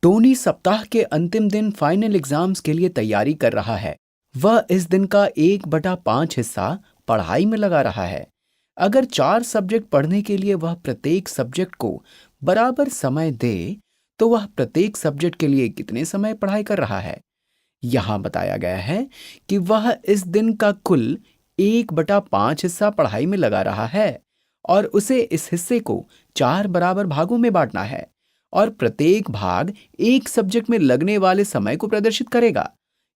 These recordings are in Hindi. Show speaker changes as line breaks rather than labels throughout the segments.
टोनी सप्ताह के अंतिम दिन फाइनल एग्जाम्स के लिए तैयारी कर रहा है। वह इस दिन का 1/5 हिस्सा पढ़ाई में लगा रहा है। अगर 4 सब्जेक्ट पढ़ने के लिए वह प्रत्येक सब्जेक्ट को बराबर समय दे, तो वह प्रत्येक सब्जेक्ट के लिए कितने समय पढ़ाई कर रहा है? यहाँ बताया गया है कि वह इस दिन का कुल 1/5 हिस्सा पढ़ाई में लगा रहा है और उसे इस हिस्से को 4 बराबर भागों में बांटना है और प्रत्येक भाग एक सब्जेक्ट में लगने वाले समय को प्रदर्शित करेगा।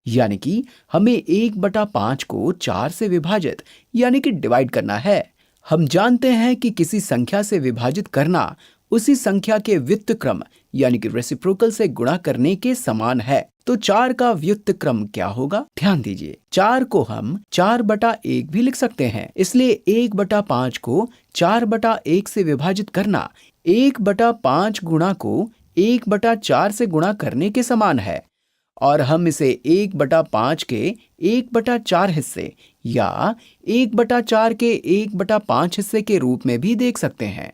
यानी कि हमें 1/5 को 4 से विभाजित यानी कि डिवाइड करना है। हम जानते हैं कि किसी संख्या से विभाजित करना उसी संख्या के व्युत्क्रम यानी कि रेसिप्रोकल से गुणा करने के समान है। तो 4 का व्युत्क्रम क्या होगा? ध्यान दीजिए, 4 को हम 4/1 भी लिख सकते हैं। इसलिए 1/5 को 4/1 से विभाजित करना 1/5 गुणा को 1/4 से गुणा करने के समान है और हम इसे 1/5 के 1/4 हिस्से या 1/4 के 1/5 हिस्से के रूप में भी देख सकते हैं।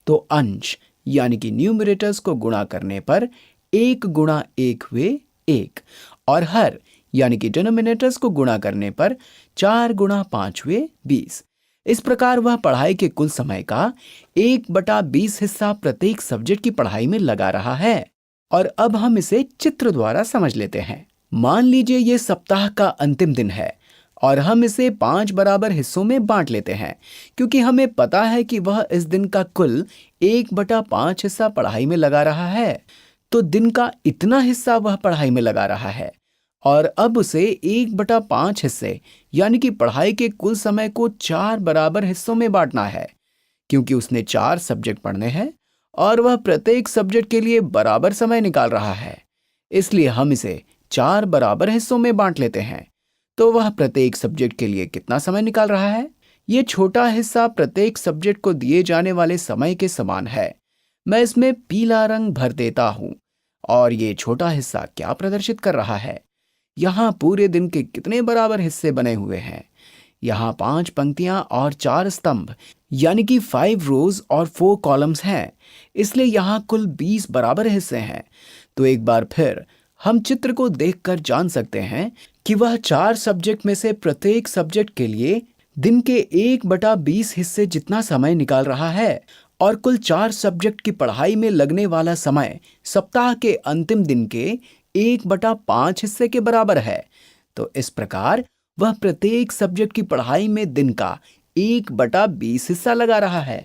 तो अंश यानी कि न्यूमरेटर्स को गुणा करने पर 1 गुणा 1 हुए 1 और हर यानी कि डिनोमिनेटर्स को गुणा करने पर 4 गुणा 5 हुए 20। इस प्रकार वह पढ़ाई के कुल समय का 1/20 हिस्सा प्रत्येक सब्जेक्ट की पढ़ाई में लगा रहा है। और अब हम इसे चित्र द्वारा समझ लेते हैं। मान लीजिए ये सप्ताह का अंतिम दिन है और हम इसे 5 बराबर हिस्सों में बांट लेते हैं क्योंकि हमें पता है कि वह इस दिन का कुल 1/5 हिस्सा पढ़ाई में लगा रहा है। तो दिन का इतना हिस्सा वह पढ़ाई में लगा रहा है और अब उसे 1/5 हिस्से यानी कि पढ़ाई के कुल समय को 4 बराबर हिस्सों में बांटना है क्योंकि उसने 4 सब्जेक्ट पढ़ने हैं और वह प्रत्येक सब्जेक्ट के लिए बराबर समय निकाल रहा है। इसलिए हम इसे 4 बराबर हिस्सों में बांट लेते हैं। तो वह प्रत्येक सब्जेक्ट के लिए कितना समय निकाल रहा है? ये छोटा हिस्सा प्रत्येक सब्जेक्ट को दिए जाने वाले समय के समान है। मैं इसमें पीला रंग भर देता हूं और ये छोटा हिस्सा क्या प्रदर्शित कर रहा है? यहाँ पूरे दिन के कितने बराबर हिस्से बने हुए हैं? यहाँ 5 पंक्तियां और 4 स्तंभ यानी कि 5 रोज और 4 कॉलम्स हैं। इसलिए यहाँ कुल 20 बराबर हिस्से हैं। तो एक बार फिर हम चित्र को देखकर जान सकते हैं कि वह 4 सब्जेक्ट में से प्रत्येक सब्जेक्ट के लिए दिन के 1/20 हिस्से जितना समय निकाल रहा है और कुल 4 सब्जेक्ट की पढ़ाई में लगने वाला समय सप्ताह के अंतिम दिन के 1/5 हिस्से के बराबर है। तो इस प्रकार वह प्रत्येक सब्जेक्ट की पढ़ाई में दिन का 1/20 हिस्सा लगा रहा है।